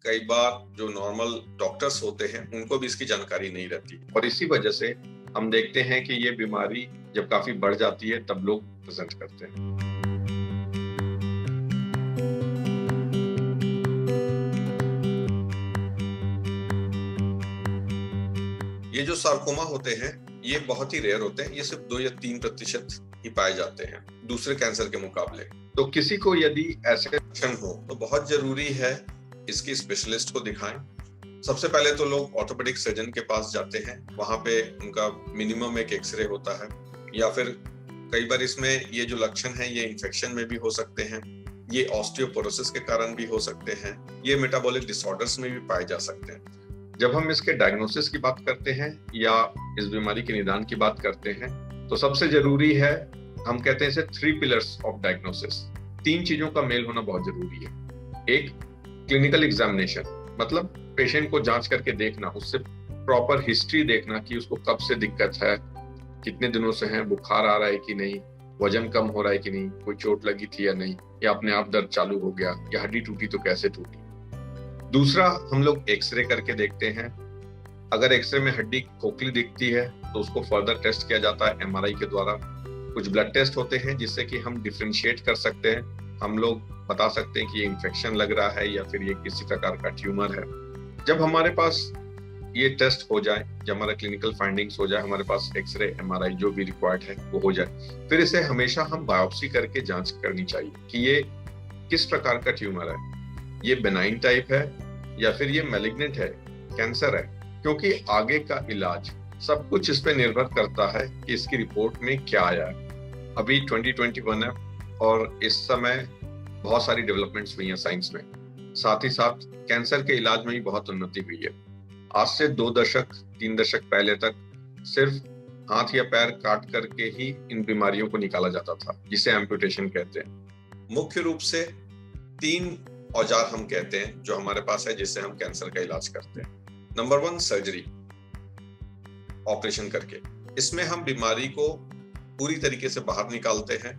कई बार जो normal doctors होते हैं उनको भी इसकी जानकारी नहीं रहती, और इसी वजह से हम देखते हैं कि ये बीमारी जब काफी बढ़ जाती है तब लोग प्रेजेंट करते हैं। ये जो सार्कोमा होते हैं ये बहुत ही रेयर होते हैं, ये सिर्फ 2 या 3% ही पाए जाते हैं दूसरे कैंसर के मुकाबले। तो किसी को यदि ऐसे लक्षण हो तो बहुत जरूरी है इसकी स्पेशलिस्ट को दिखाएं। सबसे पहले तो लोग ऑर्थोपेडिक सर्जन के पास जाते हैं, वहां पे उनका मिनिमम एक एक्सरे होता है, या फिर कई बार इसमें ये जो लक्षण हैं ये इन्फेक्शन में भी हो सकते हैं, ये ऑस्टियोपोरोसिस के कारण भी हो सकते हैं, ये मेटाबॉलिक डिसऑर्डर्स में भी पाए जा सकते हैं। जब हम इसके डायग्नोसिस की बात करते हैं या इस बीमारी के निदान की बात करते हैं तो सबसे जरूरी है, हम कहते हैं इसे 3 पिलर्स ऑफ डायग्नोसिस। 3 चीजों का मेल होना बहुत जरूरी है। एक, क्लिनिकल एग्जामिनेशन, मतलब पेशेंट को जांच करके देखना, उससे प्रॉपर हिस्ट्री देखना कि उसको कब से दिक्कत है, कितने दिनों से है, बुखार आ रहा है कि नहीं, वजन कम हो रहा है कि नहीं, कोई चोट लगी थी या नहीं, या अपने आप दर्द चालू हो गया, या हड्डी टूटी तो कैसे टूटी। दूसरा, हम लोग एक्सरे करके देखते हैं। अगर एक्सरे में हड्डी खोखली दिखती है तो उसको फर्दर टेस्ट किया जाता है एमआरआई के द्वारा। कुछ ब्लड टेस्ट होते हैं जिससे कि हम डिफरेंशिएट कर सकते हैं, हम लोग बता सकते हैं कि ये इन्फेक्शन लग रहा है या फिर ये किसी प्रकार का ट्यूमर है। जब हमारे पास ये टेस्ट हो जाए, जब हमारा क्लिनिकल फाइंडिंग्स हो जाए, हमारे पास एक्सरे एमआरआई जो भी रिक्वायर्ड है वो हो जाए, फिर इसे हमेशा हम बायोप्सी करके जांच करनी चाहिए कि ये किस प्रकार का ट्यूमर है, ये बेनाइन टाइप है या फिर ये मैलिग्नेंट है, कैंसर है। क्योंकि आगे का इलाज सब कुछ इस पे निर्भर करता है कि इसकी रिपोर्ट में क्या आया है। अभी 2021 है और इस समय बहुत सारी डेवलपमेंट्स हुई हैं साइंस में, साथ ही साथ कैंसर के इलाज में भी बहुत उन्नति हुई है। आज से 2 दशक 3 दशक पहले तक सिर्फ हाथ या पैर काट करके ही इन बीमारियों को निकाला जाता था, जिसे एम्पुटेशन कहते हैं। मुख्य रूप से 3 औजार हम कहते हैं जो हमारे पास है जिससे हम कैंसर का इलाज करते हैं। नंबर 1, सर्जरी, ऑपरेशन करके। इसमें हम बीमारी को पूरी तरीके से बाहर निकालते हैं,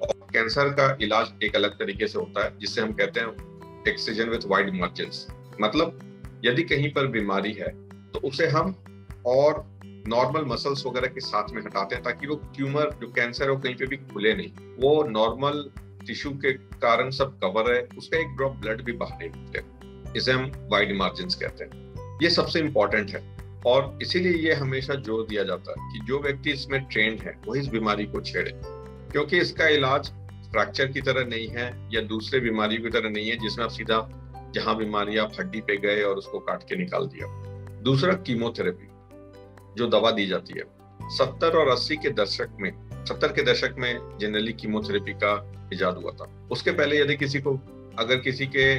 और कैंसर का इलाज एक अलग तरीके से होता है जिससे हम कहते हैं एक्सिजन विथ वाइड मार्जिन्स। मतलब यदि कहीं पर बीमारी है तो उसे हम और नॉर्मल मसल्स वगैरह के साथ में हटाते हैं ताकि वो ट्यूमर जो कैंसर है वो कहीं पे भी खुले नहीं, वो नॉर्मल टिश्यू के कारण सब कवर है, उसका एक ड्रॉप ब्लड भी बाहर नहीं निकले। इसे हम वाइड मार्जिन्स कहते हैं। ये सबसे इंपॉर्टेंट है और इसीलिए ये हमेशा जोर दिया जाता है कि जो व्यक्ति इसमें ट्रेंड है वो इस बीमारी को छेड़े, क्योंकि इसका इलाज फ्रैक्चर की तरह नहीं है या दूसरे बीमारियों की तरह नहीं है जिसमें आप सीधा जहां बीमारी आप हड्डी पे गए और उसको काट के निकाल दिया। दूसरा, कीमोथेरेपी जो दवा दी जाती है। 70 और 80 के दशक में, 70 के दशक में जनरली कीमोथेरेपी का इजाद हुआ था। उसके पहले यदि अगर किसी के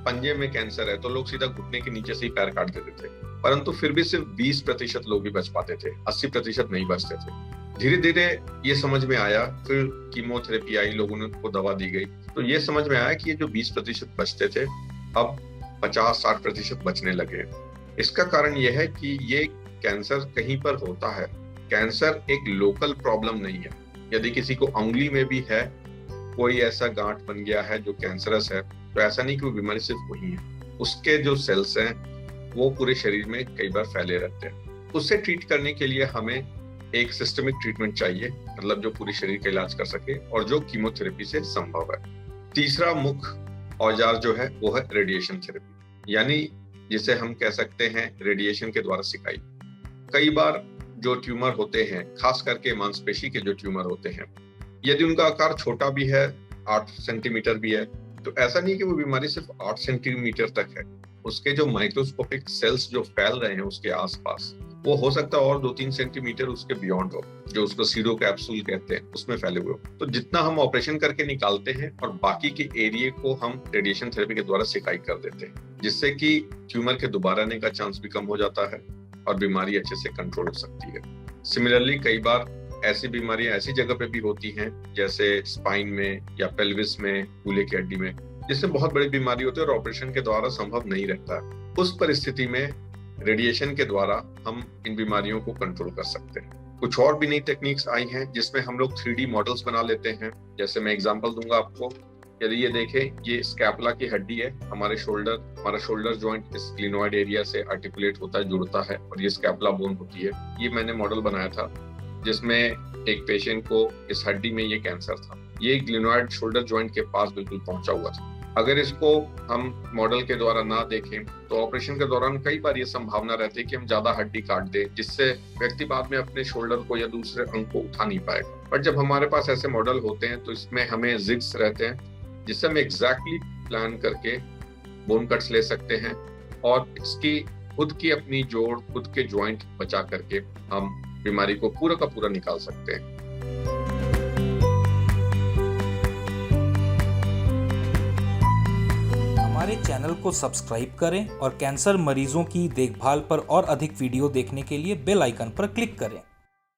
पंजे में कैंसर है तो लोग सीधा घुटने के नीचे से ही पैर काट देते थे, परंतु फिर भी सिर्फ 20% लोग ही बच पाते थे, 80% नहीं बचते थे। धीरे धीरे ये समझ में आया, फिर कीमोथेरेपी आई, लोगों ने को दवा दी गई, तो ये समझ में आया कि ये जो 20% बचते थे अब 50-60% बचने लगे। इसका कारण यह है कि ये कैंसर कहीं पर होता है, कैंसर एक लोकल प्रॉब्लम नहीं है। यदि किसी को उंगली में भी है, कोई ऐसा गांठ बन गया है जो कैंसरस है, तो ऐसा नहीं कि वो बीमारी सिर्फ वही है, उसके जो सेल्स हैं वो पूरे शरीर में कई बार फैले रहते हैं। उससे ट्रीट करने के लिए हमें एक सिस्टमिक ट्रीटमेंट चाहिए, मतलब जो पूरे शरीर का इलाज कर सके और जो कीमोथेरेपी से संभव है। तीसरा मुख्य औजार जो है वो है रेडिएशन थेरेपी, यानी जिसे हम कह सकते हैं रेडिएशन के द्वारा सिकाई। कई बार जो ट्यूमर होते हैं, खास करके मांसपेशी के जो ट्यूमर होते हैं, यदि उनका आकार छोटा भी है, 8 सेंटीमीटर भी है, तो ऐसा नहीं कि वो बीमारी सिर्फ 8 सेंटीमीटर तक है। उसके जो माइक्रोस्कोपिक सेल्स जो फैल रहे हैं उसके आसपास, वो हो सकता है और 2-3 सेंटीमीटर उसके बियॉन्ड हो, जो उसको सीरो कैप्सूल कहते हैं, उसमें फैले हुए हो। तो जितना हम ऑपरेशन करके निकालते हैं और बाकी के एरिया को हम रेडिएशन थेरेपी के द्वारा सिकाई कर देते हैं, जिससे कि ट्यूमर के दोबारा आने का चांस भी कम हो जाता है और बीमारी अच्छे से कंट्रोल हो सकती है। सिमिलरली कई बार ऐसी बीमारियां ऐसी जगह पे भी होती हैं जैसे स्पाइन में या पेल्विस में, कूल्हे की हड्डी में, जिससे बहुत बड़ी बीमारी होती है और ऑपरेशन के द्वारा संभव नहीं रहता है। उस परिस्थिति में रेडिएशन के द्वारा हम इन बीमारियों को कंट्रोल कर सकते हैं। कुछ और भी नई टेक्निक्स आई हैं जिसमें हम लोग 3D मॉडल्स बना लेते हैं। जैसे मैं एग्जांपल दूंगा आपको, यदि ये देखें, ये स्कैपुला की हड्डी है, हमारा शोल्डर जॉइंट इस ग्लिनोइड एरिया से आर्टिकुलेट होता है, जुड़ता है, और ये स्कैपुला बोन होती है। ये मैंने मॉडल बनाया था जिसमें एक पेशेंट को इस हड्डी में ये कैंसर था। ये ग्लिनोइड शोल्डर जॉइंट के पास बिल्कुल पहुंचा हुआ था। अगर इसको हम मॉडल के द्वारा ना देखें तो ऑपरेशन के दौरान कई बार ये संभावना रहती है कि हम ज्यादा हड्डी काट दें, जिससे व्यक्ति बाद में अपने शोल्डर को या दूसरे अंग को उठा नहीं पाएगा। पर जब हमारे पास ऐसे मॉडल होते हैं तो इसमें हमें जिग्स रहते हैं, जिससे हम एग्जैक्टली प्लान करके बोन कट्स ले सकते हैं और इसकी खुद की अपनी जोड़, खुद के ज्वाइंट बचा करके हम बीमारी को पूरा का पूरा निकाल सकते हैं। हमारे चैनल को सब्सक्राइब करें और कैंसर मरीजों की देखभाल पर और अधिक वीडियो देखने के लिए बेल आइकन पर क्लिक करें।